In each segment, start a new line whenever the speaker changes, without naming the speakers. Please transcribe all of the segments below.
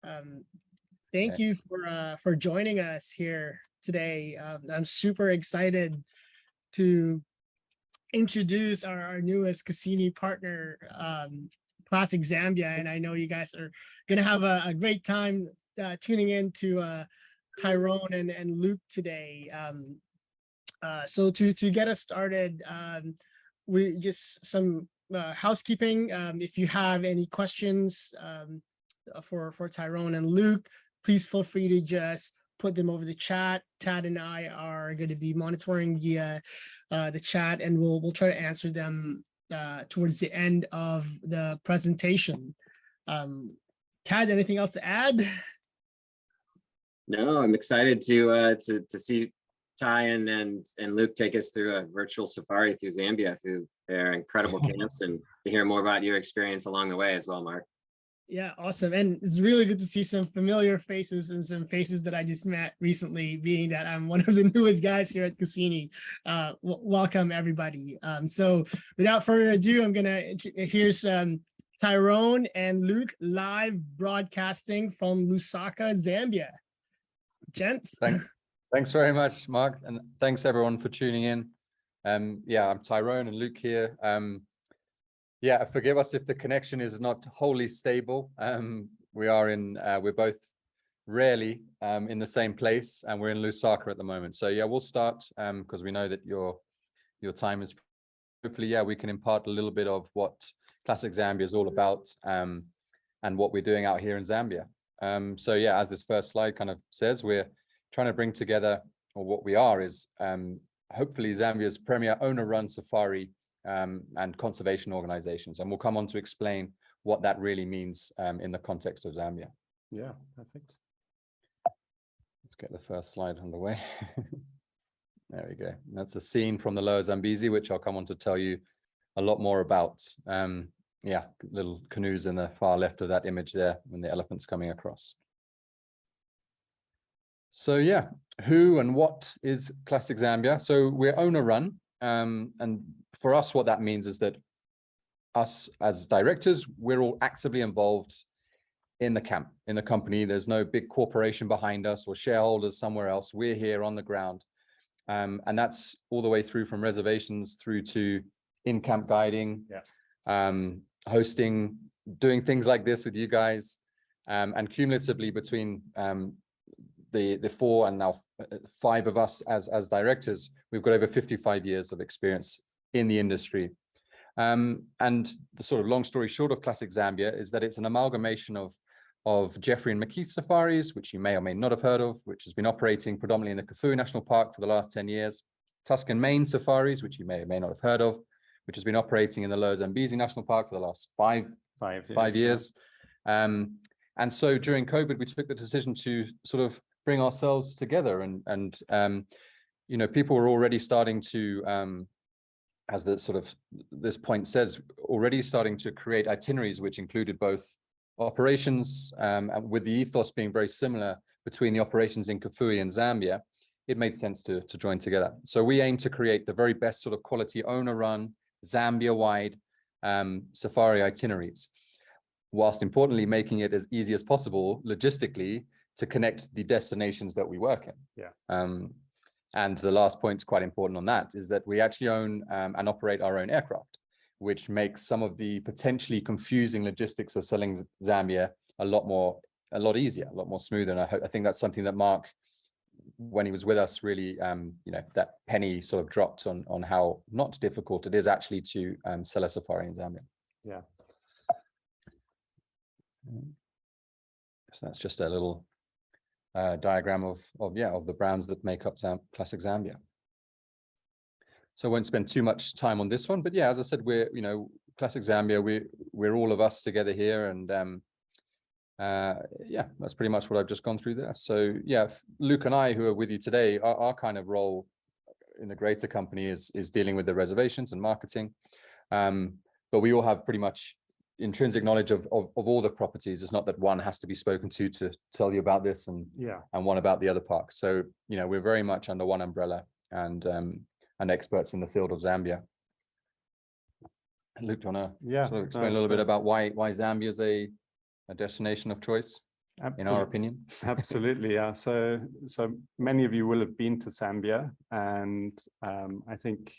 Um, Thank you for joining us here today. I'm super excited to introduce our newest Cassini partner, Classic Zambia, and I know you guys are going to have a great time tuning in to Tyrone and Luke today. So to get us started, we just some housekeeping. If you have any questions for Tyrone and Luke, please feel free to just put them over the chat. Tad and I are going to be monitoring the chat, and we'll try to answer them towards the end of the presentation. Tad, anything else to add?
No, I'm excited to see Ty and Luke take us through a virtual safari through Zambia, through their incredible camps, and to hear more about your experience along the way as well, Mark.
Yeah, awesome. And it's really good to see some familiar faces and some faces that I just met recently, being that I'm one of the newest guys here at Cassini. Welcome, everybody. So without further ado, I'm going to here's Tyrone and Luke live broadcasting from Lusaka, Zambia. Gents.
Thanks very much, Mark. And thanks, everyone, for tuning in. Yeah, I'm Tyrone and Luke here. Yeah, forgive us if the connection is not wholly stable. We're both rarely in the same place, and we're in Lusaka at the moment. So yeah, we'll start because we know that your time is. Hopefully, yeah, we can impart a little bit of what Classic Zambia is all about and what we're doing out here in Zambia. So yeah, as this first slide kind of says, we're trying to bring together, or what we are is hopefully Zambia's premier owner-run safari and conservation organizations, and we'll come on to explain what that really means in the context of Zambia.
Yeah, perfect.
Let's get the first slide underway. There we go. And that's a scene from the Lower Zambezi, which I'll come on to tell you a lot more about. Yeah, little canoes in the far left of that image there, and the elephants coming across. So yeah, who and what is Classic Zambia? So we're owner-run, and for us, what that means is that us as directors, we're all actively involved in the camp, in the company. There's no big corporation behind us or shareholders somewhere else. We're here on the ground. And that's all the way through from reservations through to in-camp guiding, hosting, doing things like this with you guys, and cumulatively between the 4 and now 5 of us as directors, we've got over 55 years of experience in the industry. And the sort of long story short of Classic Zambia is that it's an amalgamation of Jeffrey and McKeith safaris, which you may or may not have heard of, which has been operating predominantly in the Kafue National Park for the last 10 years. Tuscan Main safaris, which you may or may not have heard of, which has been operating in the Lower Zambezi National Park for the last five years. And so during COVID, we took the decision to sort of bring ourselves together, and you know, people were already starting to, as the sort of this point says, already starting to create itineraries which included both operations, and with the ethos being very similar between the operations in Kafue and Zambia, it made sense to join together. So we aim to create the very best sort of quality owner-run, Zambia-wide safari itineraries, whilst importantly making it as easy as possible logistically to connect the destinations that we work in.
Yeah.
And the last point, quite important on that, is that we actually own and operate our own aircraft, which makes some of the potentially confusing logistics of selling Zambia a lot easier, a lot more smoother. And I think that's something that Mark, when he was with us, really, you know, that penny sort of dropped on how not difficult it is actually to sell a safari in Zambia.
Yeah.
So that's just a little diagram of the brands that make up Classic Zambia. So I won't spend too much time on this one, but yeah, as I said, we're, you know, Classic Zambia, we're all of us together here, and yeah, that's pretty much what I've just gone through there. So yeah, Luke and I, who are with you today, our kind of role in the greater company is dealing with the reservations and marketing, but we all have pretty much intrinsic knowledge of all the properties. It's not that one has to be spoken to tell you about this and one about the other park. So, you know, we're very much under one umbrella and experts in the field of Zambia. Luke, do you want to sort of explain a little bit about why Zambia is a destination of choice? in our opinion.
Absolutely, yeah. So many of you will have been to Zambia, and I think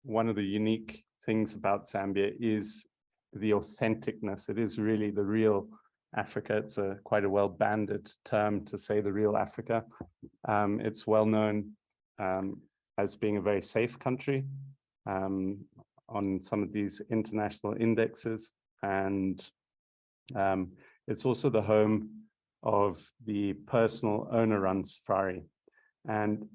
one of the unique things about Zambia is the authenticness. It is really the real Africa. It's quite a well-banded term to say the real Africa. It's well known as being a very safe country on some of these international indexes, and it's also the home of the personal owner-run safari. And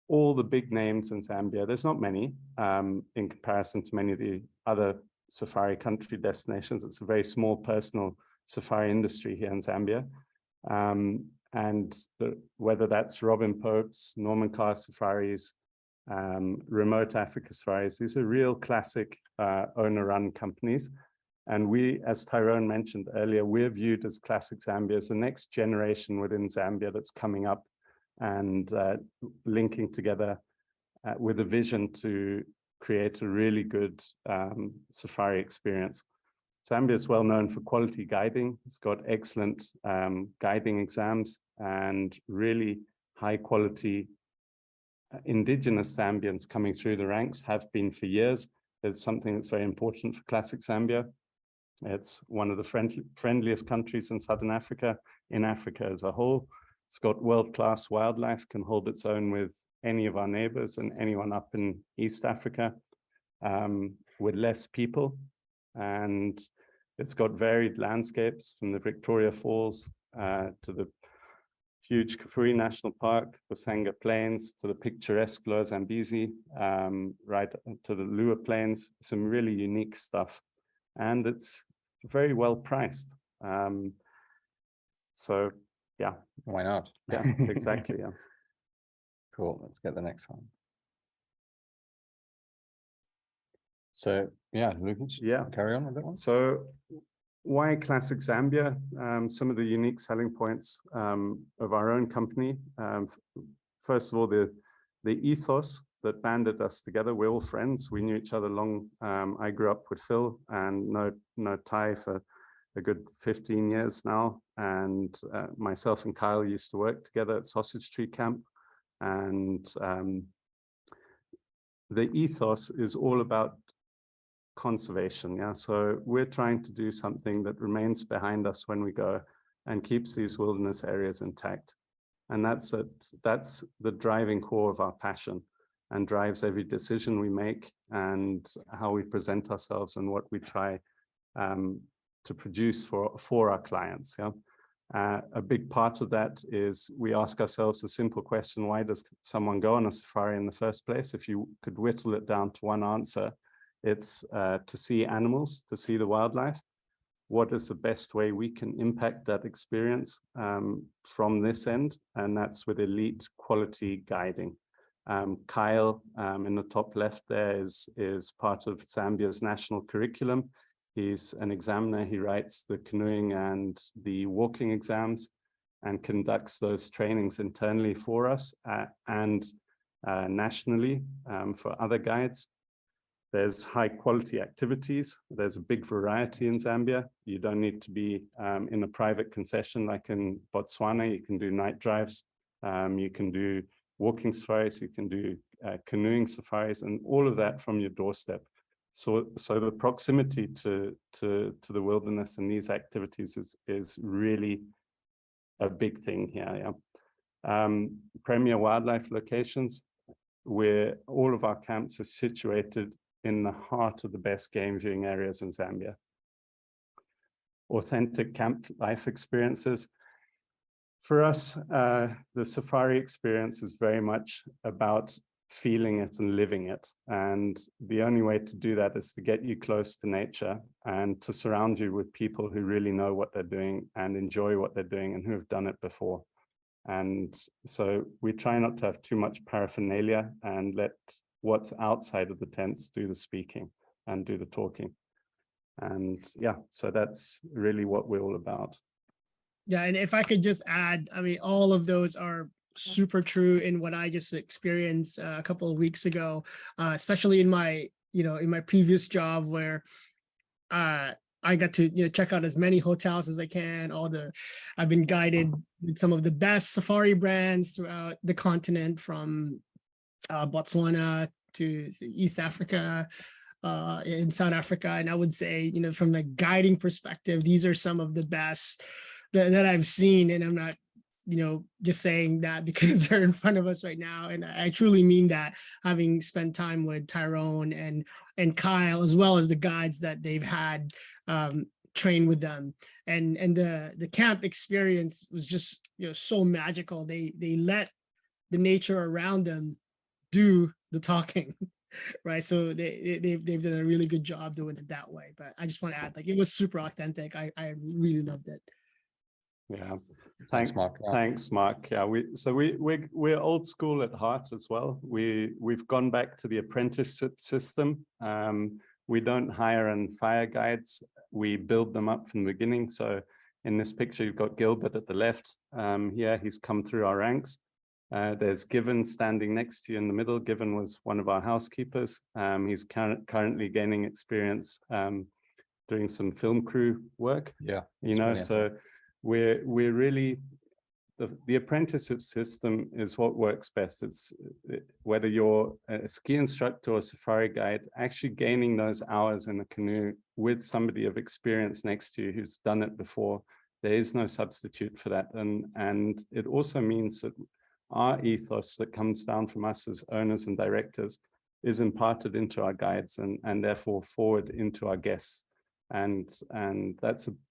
all the big names in Zambia, there's not many in comparison to many of the other safari country destinations. It's a very small personal safari industry here in Zambia. And whether that's Robin Pope's, Norman Carr safaris, Remote Africa safaris, these are real classic owner-run companies. And we, as Tyrone mentioned earlier, we're viewed as Classic Zambia as the next generation within Zambia that's coming up and linking together with a vision to create a really good safari experience. Zambia is well known for quality guiding. It's got excellent guiding exams and really high quality indigenous Zambians coming through the ranks, have been for years. It's something that's very important for Classic Zambia. It's one of the friendliest countries in Southern Africa, in Africa as a whole. It's got world-class wildlife, can hold its own with any of our neighbors and anyone up in East Africa, with less people. And it's got varied landscapes from the Victoria Falls to the huge Kafue National Park, Busanga Plains, to the picturesque Lower Zambezi, right to the Lua Plains, some really unique stuff. And it's very well priced. So yeah.
Why not?
Yeah, exactly, yeah.
Cool, let's get the next one. So yeah, Lucas,
yeah,
carry on with that one.
So why Classic Zambia? Some of the unique selling points of our own company. First of all, the ethos that banded us together. We're all friends. We knew each other long. I grew up with Phil and no Ty for a good 15 years now. And myself and Kyle used to work together at Sausage Tree Camp. And the ethos is all about conservation. Yeah, so we're trying to do something that remains behind us when we go and keeps these wilderness areas intact. And that's the driving core of our passion and drives every decision we make and how we present ourselves and what we try to produce for our clients. Yeah. A big part of that is we ask ourselves a simple question: why does someone go on a safari in the first place? If you could whittle it down to one answer, it's to see animals, to see the wildlife. What is the best way we can impact that experience from this end? And that's with elite quality guiding. Kyle in the top left there is part of Zambia's national curriculum. He's an examiner. He writes the canoeing and the walking exams and conducts those trainings internally for us and nationally for other guides. There's high quality activities. There's a big variety in Zambia. You don't need to be in a private concession like in Botswana. You can do night drives. You can do walking safaris. You can do canoeing safaris, and all of that from your doorstep. So the proximity to the wilderness and these activities is really a big thing here. Yeah. Premier wildlife locations, where all of our camps are situated in the heart of the best game viewing areas in Zambia. Authentic camp life experiences. For us, the safari experience is very much about feeling it and living it. And the only way to do that is to get you close to nature and to surround you with people who really know what they're doing and enjoy what they're doing and who have done it before. And so we try not to have too much paraphernalia and let what's outside of the tents do the speaking and do the talking. And yeah, so that's really what we're all about.
Yeah, and if I could just add, I mean, all of those are super true in what I just experienced a couple of weeks ago, especially in my, in my previous job where I got to check out as many hotels as I can. I've been guided with some of the best safari brands throughout the continent, from Botswana to East Africa, in South Africa. And I would say, from a guiding perspective, these are some of the best that I've seen. And I'm not, just saying that because they're in front of us right now. And I truly mean that, having spent time with Tyrone and Kyle, as well as the guides that they've had train with them. And the camp experience was just, so magical. They let the nature around them do the talking. Right. So they've done a really good job doing it that way. But I just want to add, like, it was super authentic. I really loved it.
Yeah.
Thanks, Mark. Yeah.
Thanks, Mark. Yeah, we're old school at heart as well. We've gone back to the apprenticeship system. We don't hire and fire guides. We build them up from the beginning. So in this picture, you've got Gilbert at the left. Here, he's come through our ranks. There's Given standing next to you in the middle. Given was one of our housekeepers. He's currently gaining experience doing some film crew work.
Yeah,
so we're really, the apprenticeship system is what works best. It's whether you're a ski instructor or safari guide, actually gaining those hours in a canoe with somebody of experience next to you who's done it before. There is no substitute for that. And it also means that our ethos that comes down from us as owners and directors is imparted into our guides and therefore forward into our guests. And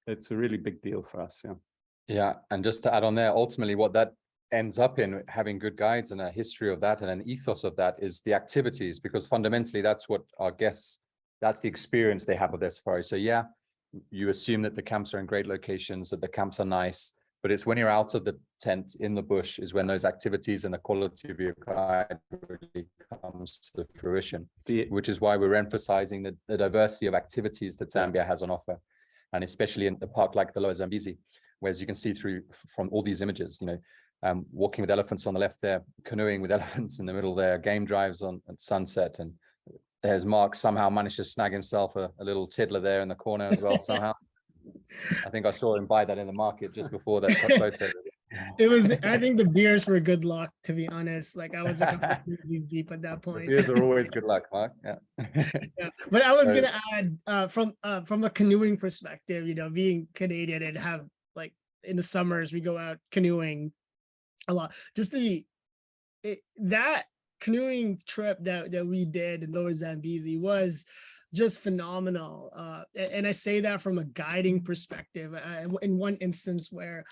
it's a really big deal for us.
Yeah. And just to add on there, ultimately what that ends up in, having good guides and a history of that and an ethos of that, is the activities, because fundamentally that's what our guests, that's the experience they have of their safari. So yeah, you assume that the camps are in great locations, that the camps are nice, but it's when you're out of the tent in the bush is when those activities and the quality of your guide really comes to fruition, which is why we're emphasizing the diversity of activities that Zambia has on offer. And especially in a park like the Lower Zambezi, where, as you can see from all these images, walking with elephants on the left there, canoeing with elephants in the middle there, game drives at sunset. And there's Mark somehow managed to snag himself a little tiddler there in the corner as well somehow. I think I saw him buy that in the market just before that photo.
I think the beers were good luck, to be honest. Like, I was a couple of deep at that point.
The beers are always good luck, Mark. Yeah.
Yeah. But I was gonna add, from a canoeing perspective, being Canadian and have, like, in the summers we go out canoeing a lot. Just that canoeing trip that we did in Lower Zambezi was just phenomenal. And I say that from a guiding perspective. In one instance where,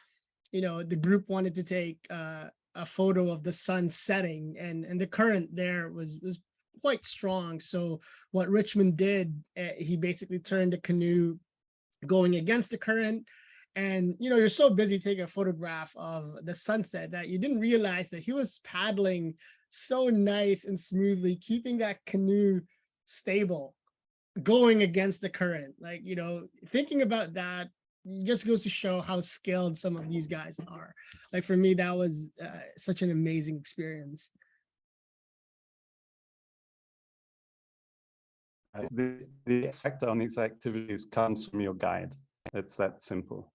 the group wanted to take a photo of the sun setting, and the current there was quite strong. So what Richmond did, he basically turned the canoe going against the current. And, you're so busy taking a photograph of the sunset that you didn't realize that he was paddling so nice and smoothly, keeping that canoe stable, going against the current. Like, thinking about that just goes to show how skilled some of these guys are. Like, for me, that was such an amazing experience.
The X factor on these activities comes from your guide. It's that simple.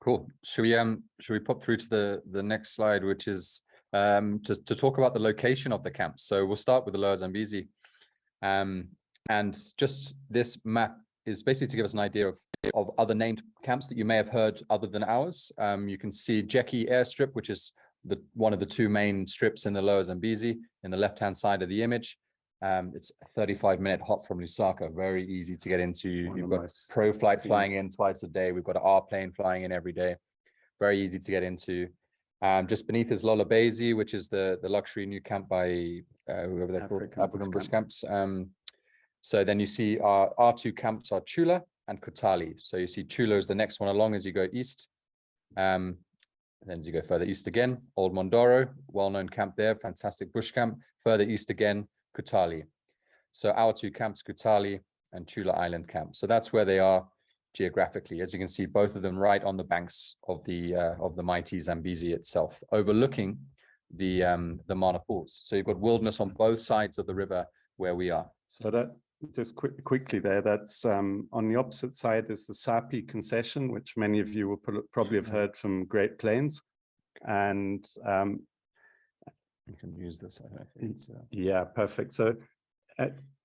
Cool. Should we pop through to the next slide, which is to talk about the location of the camps. So we'll start with the Lower Zambezi. And just this map is basically to give us an idea of other named camps that you may have heard other than ours. You can see Jeki Airstrip, which is one of the two main strips in the Lower Zambezi in the left-hand side of the image. It's a 35-minute hop from Lusaka, very easy to get into. You've got pro flights flying in twice a day. We've got an R plane flying in every day. Very easy to get into. Just beneath is Lolobezi, which is the luxury new camp by whoever they're called, African Bush Camps. So then you see our two camps are Chula and Kutali. So you see Chula is the next one along as you go east. And then as you go further east again, Old Mondoro, well-known camp there, fantastic bush camp. Further east again, Kutali. So our two camps, Kutali and Chula Island Camp. So that's where they are geographically. As you can see, both of them right on the banks of the mighty Zambezi itself, overlooking the Mana Pools. So you've got wilderness on both sides of the river where we are.
So just quickly there, that's on the opposite side is the Sapi concession, which many of you will probably have heard from Great Plains. And
you can use this. I think it's,
yeah, perfect. So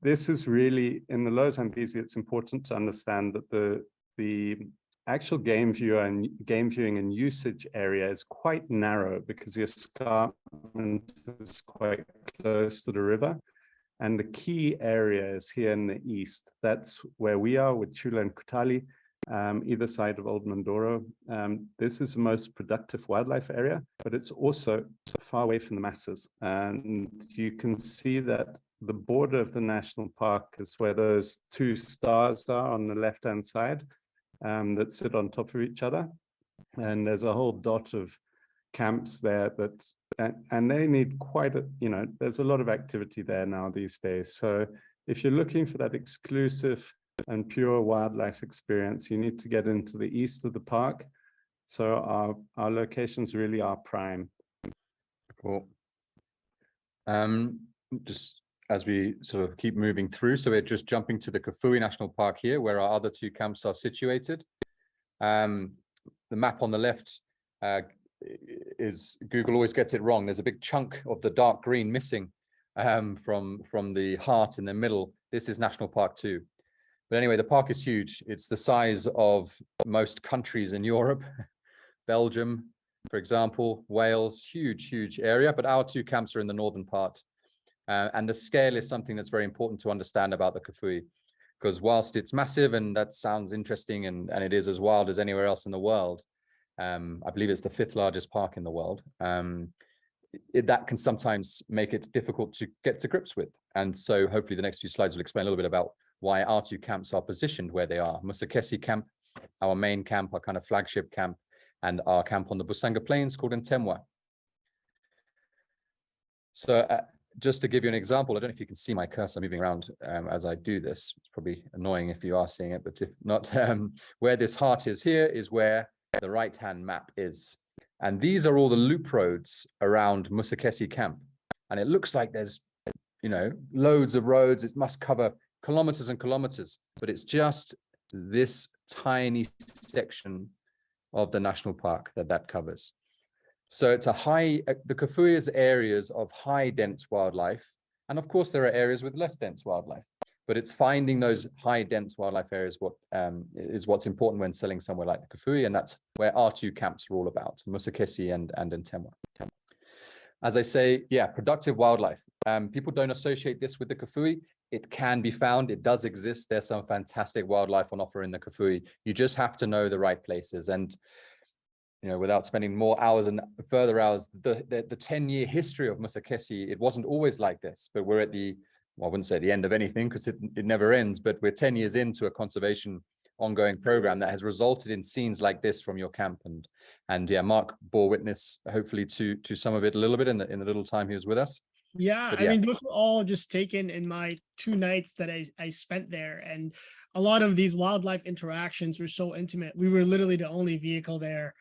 this is really, in the Lower Zambezi, it's important to understand that the actual game viewing and usage area is quite narrow because the escarpment is quite close to the river. And the key area is here in the east. That's where we are with Chula and Kutali, either side of Old Mindoro. This is the most productive wildlife area, but it's also far away from the masses. And you can see that the border of the national park is where those two stars are on the left-hand side that sit on top of each other. And there's a whole dot of camps there and they need quite a, there's a lot of activity there now these days. So if you're looking for that exclusive and pure wildlife experience, you need to get into the east of the park. So our locations really are prime.
Cool. Just as we sort of keep moving through, so we're just jumping to the Kafue National Park here, where our other two camps are situated. The map on the left is, Google always gets it wrong. There's a big chunk of the dark green missing from the heart in the middle. This is National Park 2. But anyway, the park is huge. It's the size of most countries in Europe. Belgium, for example, Wales, huge area, but our two camps are in the northern part. And the scale is something that's very important to understand about the Kafue, because whilst it's massive and that sounds interesting and it is as wild as anywhere else in the world, I believe it's the 5th largest park in the world, that can sometimes make it difficult to get to grips with. And so hopefully the next few slides will explain a little bit about why our two camps are positioned where they are. Musekesi camp, our main camp, our kind of flagship camp, and our camp on the Busanga Plains called Ntemwa. So just to give you an example, I don't know if you can see my cursor moving around as I do this. It's probably annoying if you are seeing it, but if not, where this heart is here is where the right-hand map is. And these are all the loop roads around Musekesi camp. And it looks like there's, loads of roads. It must cover kilometers and kilometers, but it's just this tiny section of the national park that covers. So it's the Kafue is areas of high dense wildlife. And of course, there are areas with less dense wildlife, but it's finding those high dense wildlife areas is what's important when selling somewhere like the Kafue. And that's where our two camps are all about, Musekesi and Ntemwa. As I say, yeah, productive wildlife. People don't associate this with the Kafue. It can be found, it does exist. There's some fantastic wildlife on offer in the Kafue. You just have to know the right places. And without spending more hours and further hours, the 10-year history of Musekesi, it wasn't always like this, but we're at I wouldn't say the end of anything because it never ends, but we're 10 years into a conservation ongoing program that has resulted in scenes like this from your camp. And yeah, Mark bore witness hopefully to some of it a little bit in the little time he was with us.
Yeah, I mean, those were all just taken in my 2 nights that I spent there. And a lot of these wildlife interactions were so intimate. We were literally the only vehicle there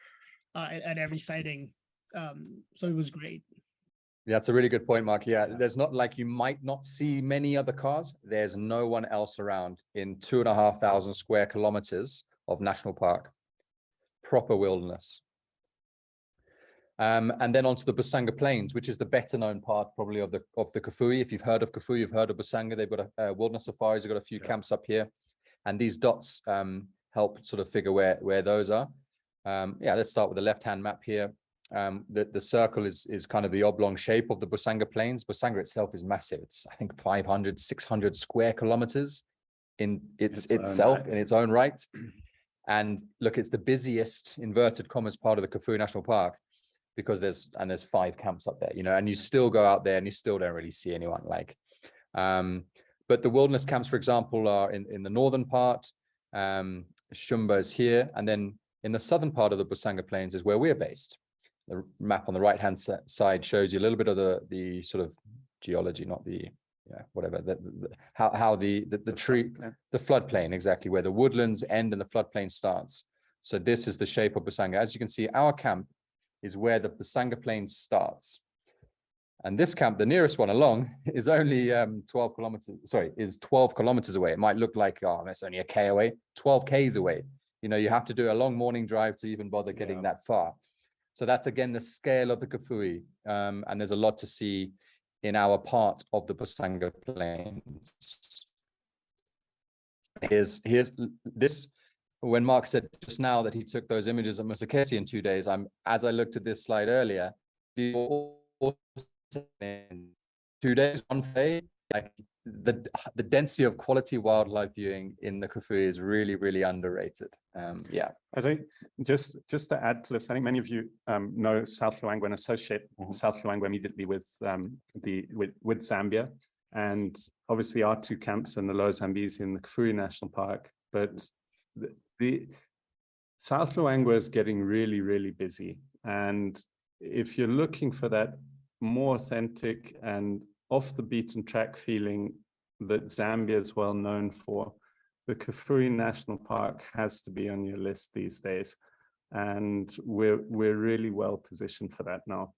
at every sighting. So it was great.
Yeah, that's a really good point, Mark. Yeah, there's not like you might not see many other cars. There's no one else around in 2,500 square kilometers of national park, proper wilderness. And then onto the Busanga Plains, which is the better known part probably of the Kafue. If you've heard of Kafue, you've heard of Busanga. They've got a wilderness safaris. They've got a few camps up here, and these dots help sort of figure where those are. Yeah, let's start with the left-hand map here. The circle is kind of the oblong shape of the Busanga Plains. Busanga itself is massive. It's I think 500, 600 square kilometers in itself in its own right. And look, it's the busiest inverted commas part of the Kafue National Park, because there's 5 camps up there, and you still go out there and you still don't really see anyone but the wilderness camps, for example, are in the northern part. Shumba is here, and then in the southern part of the Busanga Plains is where we're based. The map on the right hand side shows you a little bit of the sort of geology, not the whatever, how the floodplain, exactly where the woodlands end and the floodplain starts. So this is the shape of Busanga. As you can see, our camp is where the Busanga Plains starts. And this camp, the nearest one along, is only 12 kilometers away. It might look like, oh, that's only a K away, 12 Ks away. You know, you have to do a long morning drive to even bother getting that far. So that's, again, the scale of the Kafue. And there's a lot to see in our part of the Busanga Plains. Here's this. When Mark said just now that he took those images of Musikesi in 2 days, as I looked at this slide earlier, in 2 days, one day, like the density of quality wildlife viewing in the Kafue is really, really underrated. Yeah.
I think just to add to this, I think many of you know South Luangwa and associate South Luangwa immediately with Zambia, and obviously our two camps in the Lower Zambezi in the Kafue National Park. But the South Luangwa is getting really, really busy, and if you're looking for that more authentic and off the beaten track feeling that Zambia is well known for, the Kafue National Park has to be on your list these days, and we're really well positioned for that now.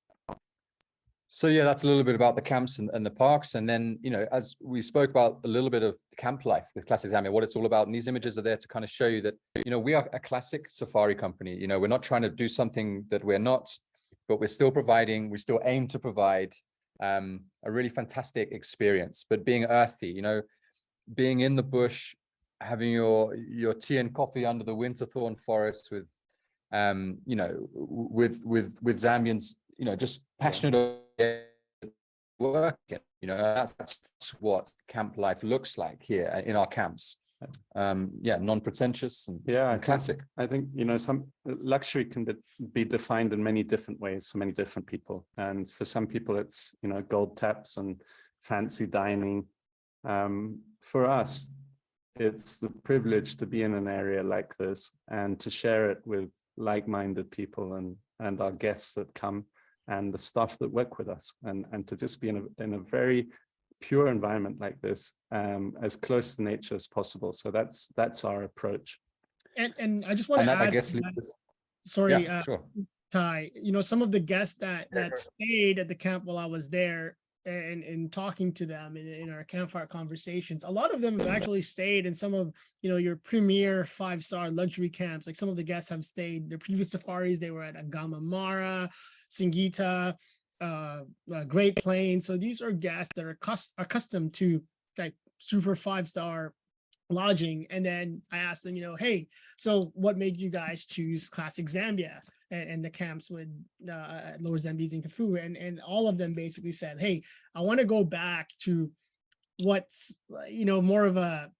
So yeah, that's a little bit about the camps and the parks, and then, you know, as we spoke about a little bit of camp life with Classic Zambia, what it's all about, and these images are there to kind of show you that, you know, we are a classic safari company. You know, we're not trying to do something that we're not, but we're still providing, we still aim to provide a really fantastic experience, but being earthy, you know, being in the bush, having your tea and coffee under the winterthorn forest with, you know, with Zambians, you know, just passionate work. You know, that's what camp life looks like here in our camps. Yeah, non-pretentious and classic.
I think, you know, some luxury can be defined in many different ways for many different people, and for some people it's, you know, gold taps and fancy dining. For us, it's the privilege to be in an area like this and to share it with like-minded people and our guests that come and the staff that work with us, and to just be in a very pure environment like this, as close to nature as possible. So that's our approach.
And I just want to add,
I guess,
sorry,
yeah, sure.
Ty, you know, some of the guests that stayed at the camp while I was there, and talking to them in our campfire conversations, a lot of them have actually stayed in some of, you know, your premier 5-star luxury camps. Like some of the guests have stayed their previous safaris, they were at Agama Mara, Singita, Great Plains. So these are guests that are accustomed to like super 5-star lodging. And then I asked them, you know, hey, so what made you guys choose Classic Zambia and the camps with Lower Zambezi and Kafue? And all of them basically said, hey, I want to go back to what's, you know, more of a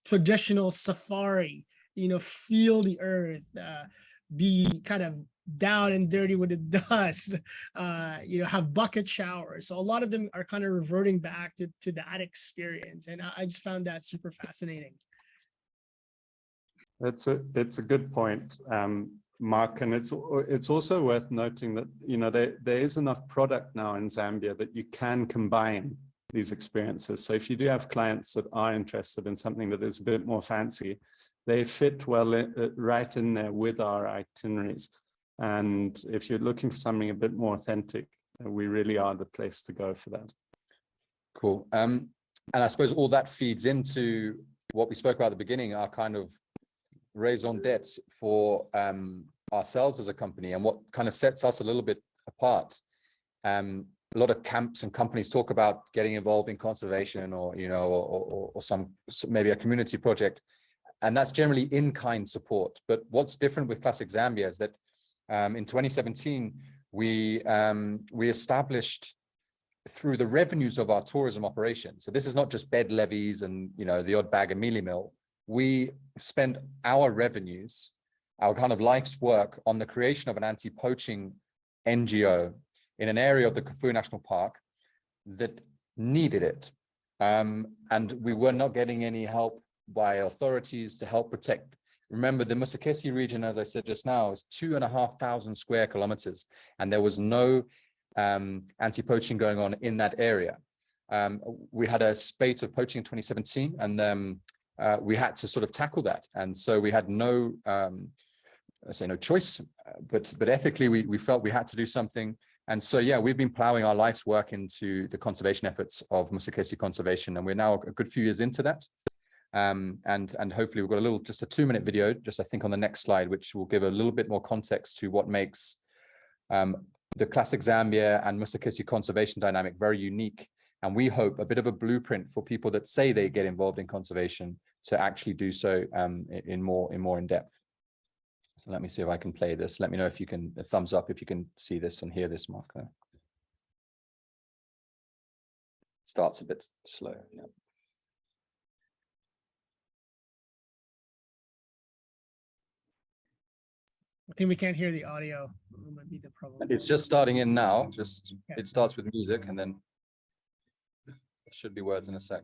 traditional safari, you know, feel the earth, be kind of down and dirty with the dust, you know, have bucket showers. So a lot of them are kind of reverting back to that experience. And I just found that super fascinating.
It's a good point, Mark, and it's also worth noting that, you know, there is enough product now in Zambia that you can combine these experiences. So if you do have clients that are interested in something that is a bit more fancy, they fit well right in there with our itineraries. And if you're looking for something a bit more authentic, we really are the place to go for that.
Cool. And I suppose all that feeds into what we spoke about at the beginning, our kind of raison d'etre for ourselves as a company, and what kind of sets us a little bit apart. A lot of camps and companies talk about getting involved in conservation, or, you know, or some maybe a community project, and that's generally in-kind support. But what's different with Classic Zambia is that in 2017 we established, through the revenues of our tourism operation, so this is not just bed levies and, you know, the odd bag of mealie meal, we spend our revenues, our kind of life's work, on the creation of an anti-poaching NGO in an area of the Kafue National Park that needed it. And we were not getting any help by authorities to help protect. Remember, the Musikesi region, as I said just now, is 2,500 square kilometers, and there was no anti-poaching going on in that area. We had a spate of poaching in 2017, and we had to sort of tackle that. And so we had no, I say no choice, but ethically we felt we had to do something. And so, yeah, we've been plowing our life's work into the conservation efforts of Musikesi conservation, and we're now a good few years into that. And hopefully we've got just a 2-minute video, just I think on the next slide, which will give a little bit more context to what makes the Classic Zambia and Musikesi conservation dynamic very unique. And we hope a bit of a blueprint for people that say they get involved in conservation to actually do so in more in depth. So let me see if I can play this. Let me know if you can, a thumbs up if you can see this and hear this, Mark. Starts a bit slow. Yeah.
I think we can't hear the audio. That might be the problem.
It's just starting in now. Just
Okay.
It starts with music and then there should be words in a sec.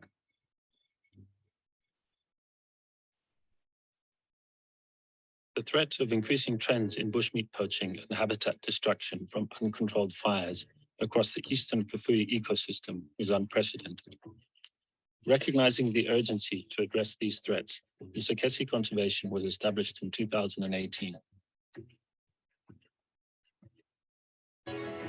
The threat of increasing trends in bushmeat poaching and habitat destruction from uncontrolled fires across the eastern Kafue ecosystem is unprecedented. Recognizing the urgency to address these threats, Musikesi Conservation was established in 2018.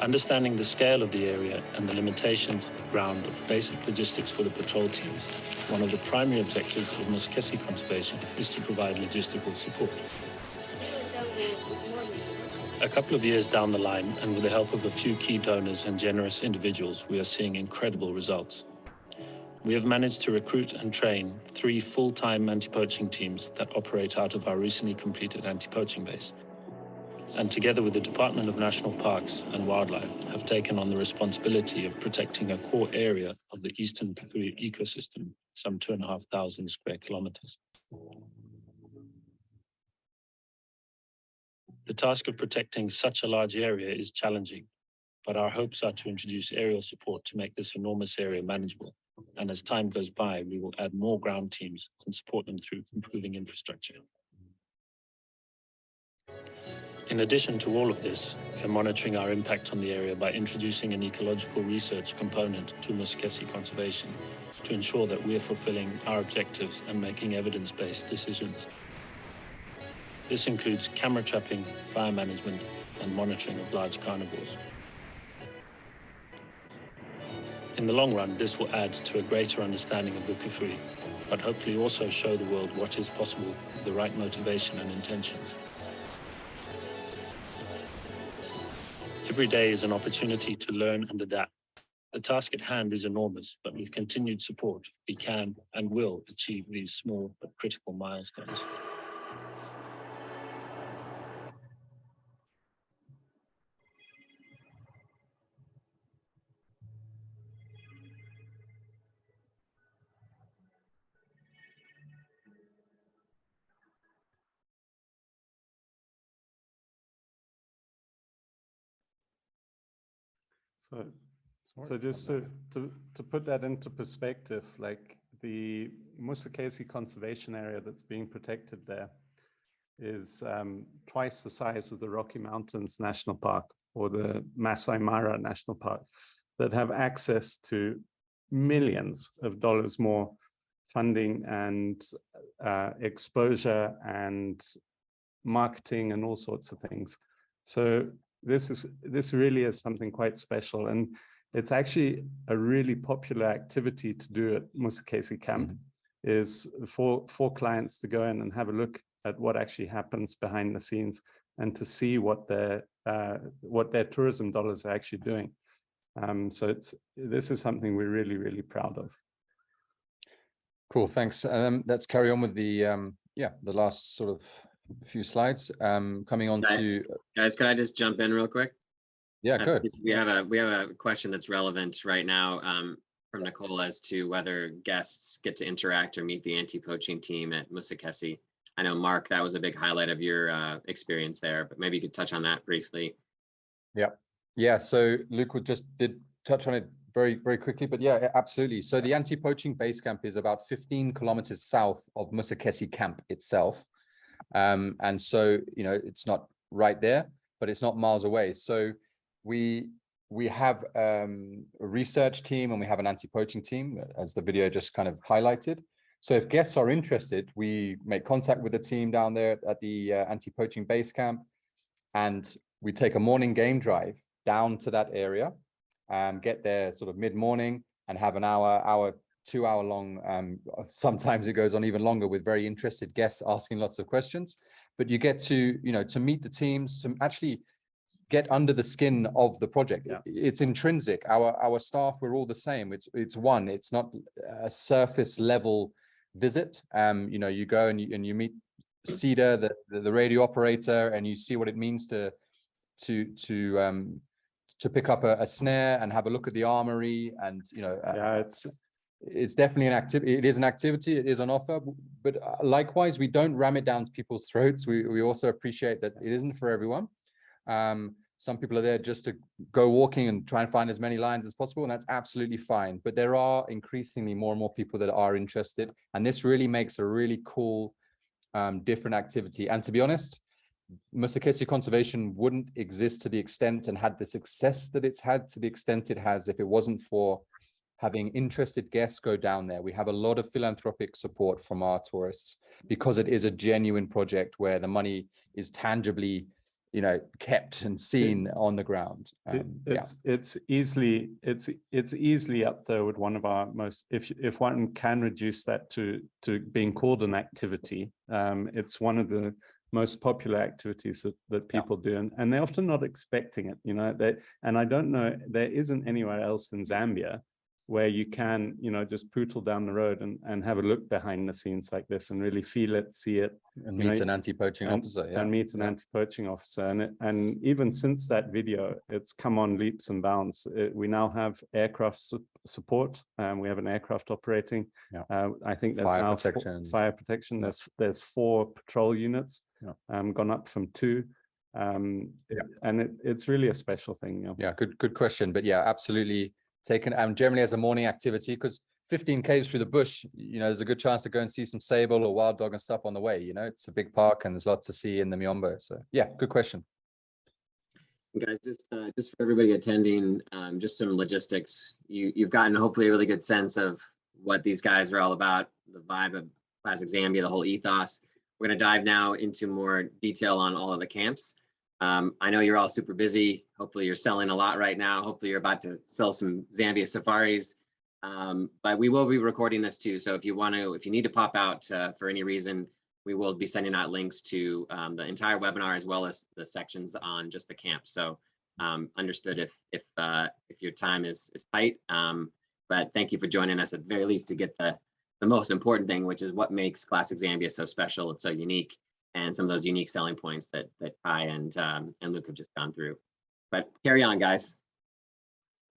Understanding the scale of the area and the limitations on the ground of basic logistics for the patrol teams, one of the primary objectives of Musikesi Conservation is to provide logistical support. A couple of years down the line, and with the help of a few key donors and generous individuals, we are seeing incredible results. We have managed to recruit and train 3 full-time anti-poaching teams that operate out of our recently completed anti-poaching base, and together with the Department of National Parks and Wildlife, have taken on the responsibility of protecting a core area of the eastern Kafue ecosystem, some 2,500 square kilometers. The task of protecting such a large area is challenging, but our hopes are to introduce aerial support to make this enormous area manageable. And as time goes by, we will add more ground teams and support them through improving infrastructure. In addition to all of this, we are monitoring our impact on the area by introducing an ecological research component to Musikesi Conservation to ensure that we are fulfilling our objectives and making evidence-based decisions. This includes camera trapping, fire management, and monitoring of large carnivores. In the long run, this will add to a greater understanding of the Kafue, but hopefully also show the world what is possible with the right motivation and intentions. Every day is an opportunity to learn and adapt. The task at hand is enormous, but with continued support, we can and will achieve these small but critical milestones.
So just to put that into perspective, like the Musikesi conservation area that's being protected there is twice the size of the Rocky Mountains National Park or the Masai Mara National Park, that have access to millions of dollars more funding and exposure and marketing and all sorts of things. So this really is something quite special, and it's actually a really popular activity to do at Musikesi Camp, is for clients to go in and have a look at what actually happens behind the scenes and to see what their tourism dollars are actually doing. So this is something we're really, really proud of.
Cool, thanks. Let's carry on with the last sort of few slides. Coming on to
guys, can I just jump in real quick?
Yeah, good.
We have a question that's relevant right now from Nicole as to whether guests get to interact or meet the anti-poaching team at Musikesi. I know, Mark, that was a big highlight of your experience there, but maybe you could touch on that briefly.
Yeah. So Luke did touch on it very, very quickly, but yeah, absolutely. So the anti-poaching base camp is about 15 kilometers south of Musikesi camp itself. And so, it's not right there, but it's not miles away. So we have a research team and we have an anti-poaching team, as the video just kind of highlighted. So if guests are interested, we make contact with the team down there at the anti-poaching base camp, and we take a morning game drive down to that area, get there sort of mid-morning and have an hour, 2 hour long, sometimes it goes on even longer with very interested guests asking lots of questions. But you get to, to meet the teams, to actually get under the skin of the project.
Yeah.
It's intrinsic. Our staff, we're all the same. It's one. It's not a surface level visit. You go and you meet Cedar, the radio operator, and you see what it means to pick up a snare and have a look at the armory, and
Yeah,
it's definitely an activity. It is an activity. It is on offer, but likewise, we don't ram it down people's throats. We also appreciate that it isn't for everyone. Some people are there just to go walking and try and find as many lions as possible, and that's absolutely fine. But there are increasingly more and more people that are interested, and this really makes a really cool, different activity. And to be honest, Musikesi conservation wouldn't exist to the extent and had the success that it's had to the extent it has if it wasn't for having interested guests go down there. We have a lot of philanthropic support from our tourists because it is a genuine project where the money is tangibly, kept and seen on the ground.
It's easily up there with one of our most, if one can reduce that to being called an activity, it's one of the most popular activities that people do, and they're often not expecting it, and I don't know, there isn't anywhere else in Zambia where you can, just pootle down the road and have a look behind the scenes like this and really feel it, see it.
And meet an anti-poaching officer. Yeah.
And meet an anti-poaching officer. And even since that video, it's come on leaps and bounds. We now have aircraft support. We have an aircraft operating.
Yeah.
I think there's
Fire
now
protection.
Fire protection.
Yeah.
There's 4 patrol units,
Yeah.
Gone up from 2. And it's really a special thing.
Yeah, good question. But yeah, absolutely taken generally as a morning activity, because 15 Ks through the bush, there's a good chance to go and see some sable or wild dog and stuff on the way. It's a big park and there's lots to see in the Miombo. So yeah, good question.
Guys, just for everybody attending, just some logistics. You've gotten hopefully a really good sense of what these guys are all about, the vibe of Classic Zambia, the whole ethos. We're going to dive now into more detail on all of the camps. I know you're all super busy. Hopefully you're selling a lot right now. Hopefully you're about to sell some Zambia safaris. But we will be recording this too. So if you need to pop out for any reason, we will be sending out links to the entire webinar as well as the sections on just the camp. So understood if your time is tight. But thank you for joining us at the very least to get the most important thing, which is what makes Classic Zambia so special. It's so unique, and some of those unique selling points that Kai and Luke have just gone through. But carry on, guys.